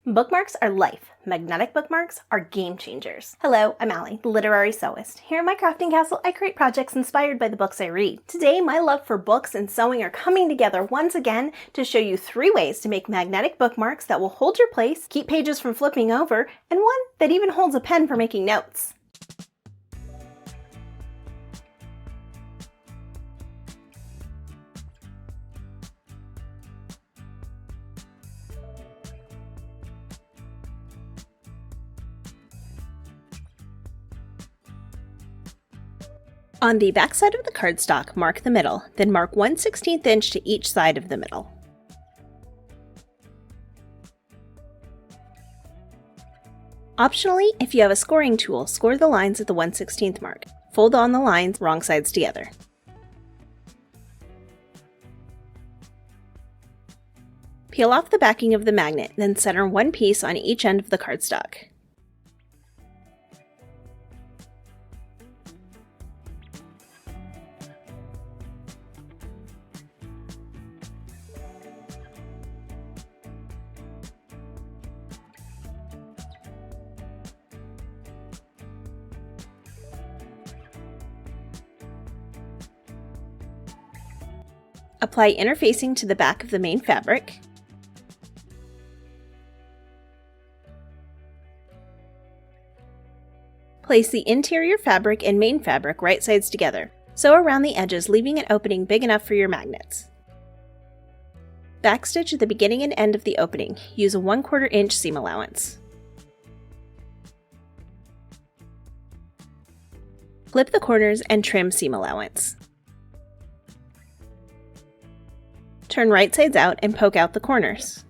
Bookmarks are life. Magnetic bookmarks are game changers. Hello, I'm Allie, the literary sewist. Here in my crafting castle, I create projects inspired by the books I read. Today, my love for books and sewing are coming together once again to show you 3 ways to make magnetic bookmarks that will hold your place, keep pages from flipping over, and one that even holds a pen for making notes. On the back side of the cardstock, mark the middle, then mark 1/16 inch to each side of the middle. Optionally, if you have a scoring tool, score the lines at the 1/16 mark. Fold on the lines wrong sides together. Peel off the backing of the magnet, then center one piece on each end of the cardstock. Apply interfacing to the back of the main fabric. Place the interior fabric and main fabric right sides together. Sew around the edges, leaving an opening big enough for your magnets. Backstitch at the beginning and end of the opening. Use a 1/4 inch seam allowance. Flip the corners and trim seam allowance. Turn right sides out and poke out the corners.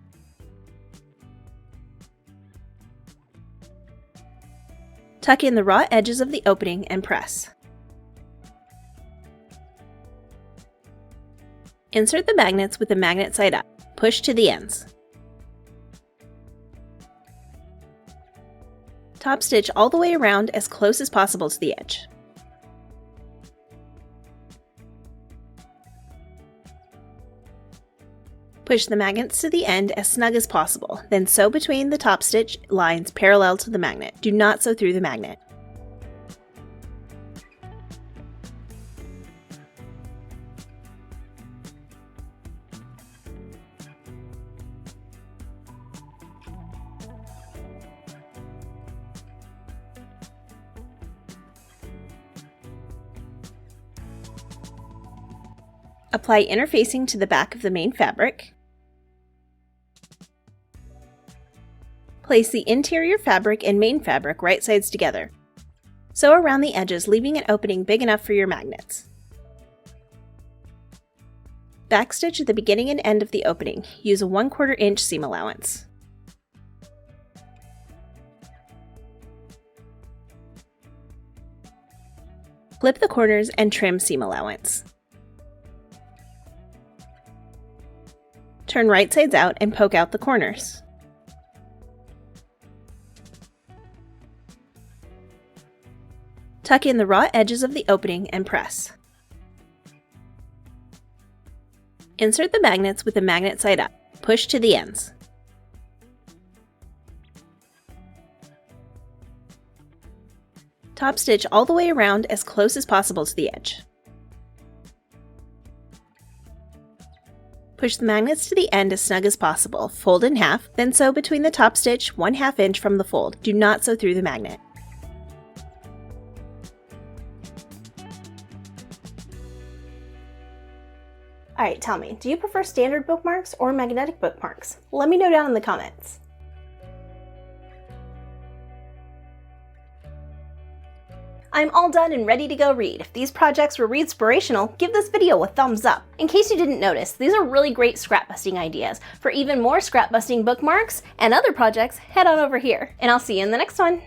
Tuck in the raw edges of the opening and press. Insert the magnets with the magnet side up. Push to the ends. Top stitch all the way around as close as possible to the edge. Push the magnets to the end as snug as possible, then sew between the top stitch lines parallel to the magnet. Do not sew through the magnet. Apply interfacing to the back of the main fabric. Place the interior fabric and main fabric right sides together. Sew around the edges, leaving an opening big enough for your magnets. Backstitch at the beginning and end of the opening. Use a 1/4 inch seam allowance. Flip the corners and trim seam allowance. Turn right sides out and poke out the corners. Tuck in the raw edges of the opening and press. Insert the magnets with the magnet side up. Push to the ends. Top stitch all the way around as close as possible to the edge. Push the magnets to the end as snug as possible. Fold in half, then sew between the top stitch 1/2 inch from the fold. Do not sew through the magnet. Alright, tell me, do you prefer standard bookmarks or magnetic bookmarks? Let me know down in the comments. I'm all done and ready to go read. If these projects were read-spirational, give this video a thumbs up. In case you didn't notice, these are really great scrap-busting ideas. For even more scrap-busting bookmarks and other projects, head on over here. And I'll see you in the next one.